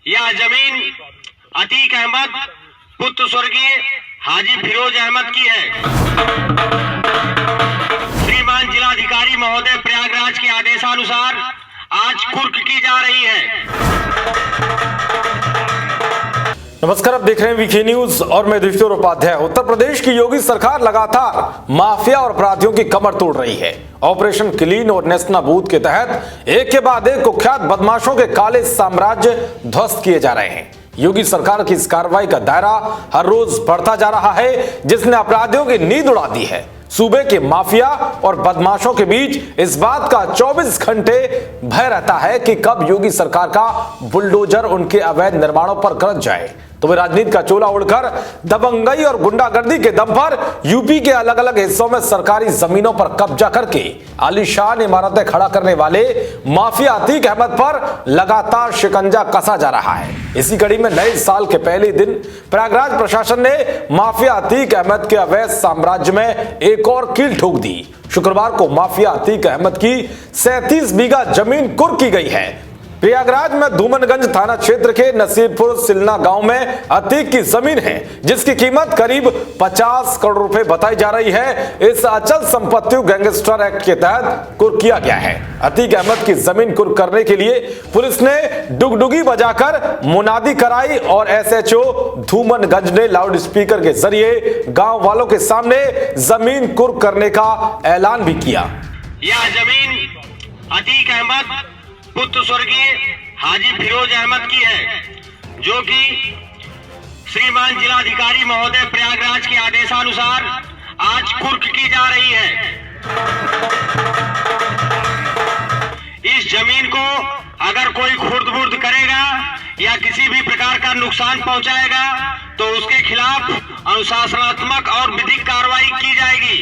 यह जमीन अतीक अहमद पुत्र स्वर्गीय हाजी फिरोज अहमद की है। श्रीमान जिलाधिकारी महोदय प्रयागराज के आदेशानुसार आज कुर्क की जा रही है। नमस्कार, आप देख रहे हैं वीके न्यूज और मैं युधिष्ठिर उपाध्याय। उत्तर प्रदेश की योगी सरकार लगातार माफिया और अपराधियों की कमर तोड़ रही है। ऑपरेशन क्लीन और नेस्तनाबूद के तहत एक के बाद एक कुख्यात बदमाशों के काले साम्राज्य ध्वस्त किए जा रहे हैं। योगी सरकार की इस कार्रवाई का दायरा हर रोज बढ़ता जा रहा है, जिसने अपराधियों की नींद उड़ा दी है। सूबे के माफिया और बदमाशों के बीच इस बात का 24 घंटे भय रहता है कि कब योगी सरकार का बुलडोजर उनके अवैध निर्माणों पर गरज जाए। तो वे राजनीति का चोला उड़कर दबंगई और गुंडागर्दी के दम पर यूपी के अलग अलग हिस्सों में सरकारी जमीनों पर कब्जा करके आलीशान इमारतें खड़ा करने वाले माफिया अतीक अहमद पर लगातार शिकंजा कसा जा रहा है। इसी कड़ी में नए साल के पहले दिन प्रयागराज प्रशासन ने माफिया अतीक अहमद के अवैध साम्राज्य में एक और कील ठोक दी। शुक्रवार को माफिया अतीक अहमद की 37 बीघा जमीन कुर्क की गई है। प्रयागराज में धूमनगंज थाना क्षेत्र के नसीबपुर सिलना गांव में अतीक की जमीन है, जिसकी कीमत करीब 50 करोड़ रुपए बताई जा रही है। इस अचल संपत्ति गैंगस्टर एक्ट के तहत कुर्क किया गया है। अतीक अहमद की जमीन कुर्क करने के लिए पुलिस ने डुगडुगी बजाकर मुनादी कराई और एसएचओ धूमनगंज ने लाउड स्पीकर के जरिए गांव वालों के सामने जमीन कुर्क करने का ऐलान भी किया। यह जमीन अतीक अहमद पुत्र स्वर्गीय हाजी फिरोज अहमद की है, जो कि श्रीमान जिलाधिकारी महोदय प्रयागराज के आदेशानुसार आज कुर्क की जा रही है। इस जमीन को अगर कोई खुर्द-बुर्द करेगा या किसी भी प्रकार का नुकसान पहुंचाएगा तो उसके खिलाफ अनुशासनात्मक और विधिक कार्रवाई की जाएगी।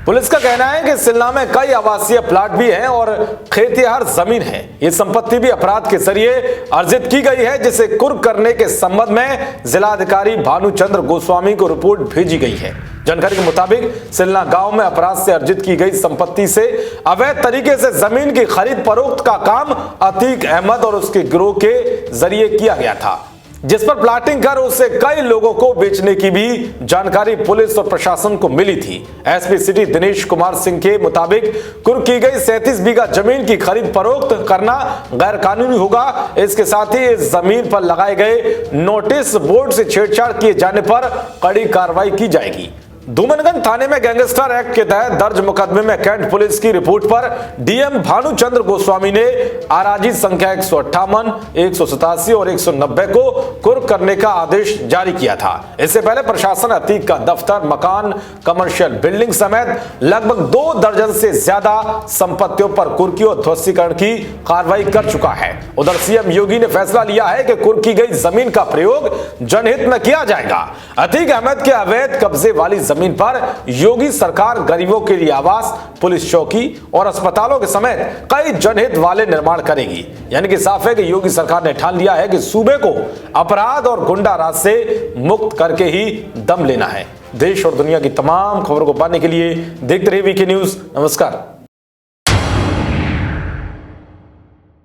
पुलिस का कहना है कि सिलना में कई आवासीय प्लाट भी हैं और खेतिहर जमीन है। ये संपत्ति भी अपराध के जरिए अर्जित की गई है, जिसे कुर्क करने के संबंध में जिलाधिकारी भानुचंद्र गोस्वामी को रिपोर्ट भेजी गई है। जानकारी के मुताबिक सिलना गांव में अपराध से अर्जित की गई संपत्ति से अवैध तरीके से जमीन की खरीद फरोख्त का काम अतीक अहमद और उसके गिरोह के जरिए किया गया था, जिस पर प्लाटिंग कर उससे कई लोगों को बेचने की भी जानकारी पुलिस और प्रशासन को मिली थी। एसपी सिटी दिनेश कुमार सिंह के मुताबिक कुर्क की गई 37 बीघा जमीन की खरीद फरोख्त करना गैर कानूनी होगा। इसके साथ ही इस जमीन पर लगाए गए नोटिस बोर्ड से छेड़छाड़ किए जाने पर कड़ी कार्रवाई की जाएगी। धूमनगंज थाने में गैंगस्टर एक्ट के तहत दर्ज मुकदमे में कैंट पुलिस की रिपोर्ट पर डीएम भानुचंद्र गोस्वामी ने आराजी संख्या 158, 187 और 190 को कुर्क करने का आदेश जारी किया था। इससे पहले प्रशासन अतीक का दफ्तर, मकान, कमर्शियल बिल्डिंग समेत लगभग 2 दर्जन से ज्यादा संपत्तियों पर कुर्की और ध्वस्तीकरण की कार्रवाई कर चुका है। उधर सीएम योगी ने फैसला लिया है कि कुर्क की गई जमीन का प्रयोग जनहित में किया जाएगा। अतीक अहमद के अवैध कब्जे वाली जमीन पर योगी सरकार गरीबों के लिए आवास, पुलिस चौकी और अस्पतालों के समेत कई जनहित वाले निर्माण करेगी। यानी कि साफ है कि योगी सरकार ने ठान लिया है कि सूबे को अपराध और गुंडा राज से मुक्त करके ही दम लेना है। देश और दुनिया की तमाम खबरों को पाने के लिए देखते रहिए वीके न्यूज। नमस्कार।